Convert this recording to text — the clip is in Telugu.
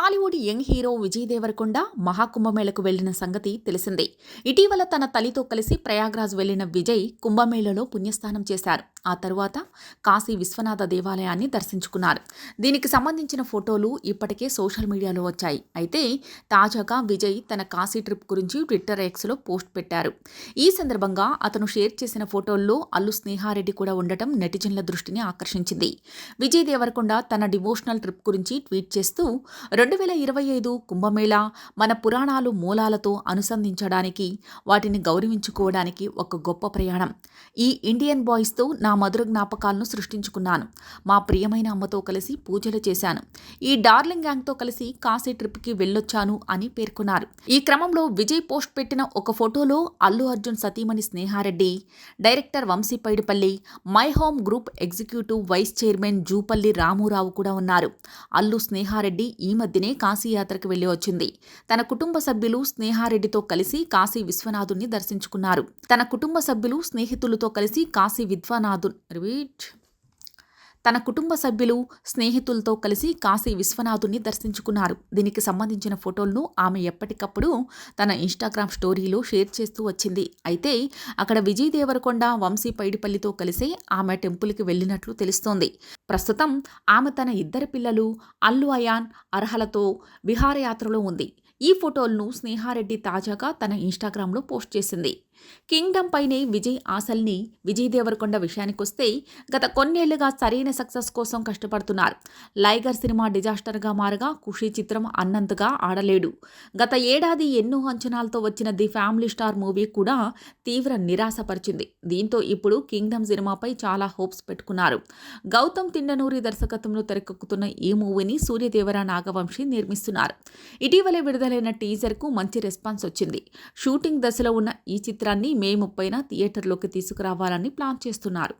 టాలీవుడ్ యంగ్ హీరో విజయ్ దేవరకొండ మహాకుంభమేళకు వెళ్లిన సంగతి తెలిసిందే. ఇటీవల తన తల్లితో కలిసి ప్రయాగ్రాజ్ వెళ్లిన విజయ్ కుంభమేళలో పుణ్యస్నానం చేశారు. ఆ తరువాత కాశీ విశ్వనాథ దేవాలయాన్ని దర్శించుకున్నారు. దీనికి సంబంధించిన ఫోటోలు ఇప్పటికే సోషల్ మీడియాలో వచ్చాయి. అయితే తాజాగా విజయ్ తన కాశీ ట్రిప్ గురించి ట్విట్టర్ ఎక్స్లో పోస్ట్ పెట్టారు. ఈ సందర్భంగా అతను షేర్ చేసిన ఫోటోల్లో అల్లు స్నేహారెడ్డి కూడా ఉండటం నెటిజన్ల దృష్టిని ఆకర్షించింది. విజయ్ దేవరకొండ తన డివోషనల్ ట్రిప్ గురించి ట్వీట్ చేస్తూ 2025 కుంభమేళా మన పురాణాలు మూలాలతో అనుసంధించడానికి, వాటిని గౌరవించుకోవడానికి ఒక గొప్ప ప్రయాణం. ఈ ఇండియన్ బాయ్స్తో నా మధుర జ్ఞాపకాలను సృష్టించుకున్నాను. మా ప్రియమైన అమ్మతో కలిసి పూజలు చేశాను. ఈ డార్లింగ్ గ్యాంగ్తో కలిసి కాశీ ట్రిప్కి వెళ్ళొచ్చాను అని పేర్కొన్నారు. ఈ క్రమంలో విజయ్ పోస్ట్ పెట్టిన ఒక ఫోటోలో అల్లు అర్జున్ సతీమణి Sneha Reddy, director Vamshi Paidipally, My Home Group executive vice chairman Jupally Ramu Rao కూడా ఉన్నారు. అల్లు స్నేహారెడ్డి ఈ మధ్యనే కాశీ యాత్రకు వెళ్లి వచ్చింది. తన కుటుంబ సభ్యులు స్నేహారెడ్డితో కలిసి కాశీ విశ్వనాథుని దర్శించుకున్నారు. తన కుటుంబ సభ్యులు స్నేహితులతో కలిసి కాశీ విశ్వనాథుని దర్శించుకున్నారు. దీనికి సంబంధించిన ఫోటోలను ఆమె ఎప్పటికప్పుడు తన ఇన్స్టాగ్రామ్ స్టోరీలో షేర్ చేస్తూ వచ్చింది. అయితే అక్కడ విజయ్ దేవరకొండ, వంశీ పైడిపల్లితో కలిసే ఆమె టెంపుల్కి వెళ్ళినట్లు తెలుస్తోంది. ప్రస్తుతం ఆమె తన ఇద్దరు పిల్లలు అల్లు అయాన్, అర్హలతో విహారయాత్రలో ఉంది. ఈ ఫోటోలను స్నేహారెడ్డి తాజాగా తన ఇన్స్టాగ్రామ్లో పోస్ట్ చేసింది. కింగ్డమ్ పైనే విజయ్ ఆశల్ని విజయ్ దేవరకొండ విషయానికొస్తే గత కొన్నేళ్లుగా సరైన సక్సెస్ కోసం కష్టపడుతున్నారు. లైగర్ సినిమా డిజాస్టర్గా మారగా ఖుషీ చిత్రం అన్నంతగా ఆడలేడు. గత ఏడాది ఎన్నో అంచనాలతో వచ్చిన ది ఫ్యామిలీ స్టార్ మూవీ కూడా తీవ్ర నిరాశపరిచింది. దీంతో ఇప్పుడు కింగ్డమ్ సినిమాపై చాలా హోప్స్ పెట్టుకున్నారు. గౌతమ్ తిండనూరి దర్శకత్వంలో తెరకెక్కుతున్న ఈ మూవీని సూర్యదేవర నాగవంశీ నిర్మిస్తున్నారు. ఇటీవలే విడుదలైన టీజర్కు మంచి రెస్పాన్స్ వచ్చింది. షూటింగ్ దశలో ఉన్న ఈ చిత్రాన్ని మే 30న థియేటర్లోకి తీసుకురావాలని ప్లాన్ చేస్తున్నారు.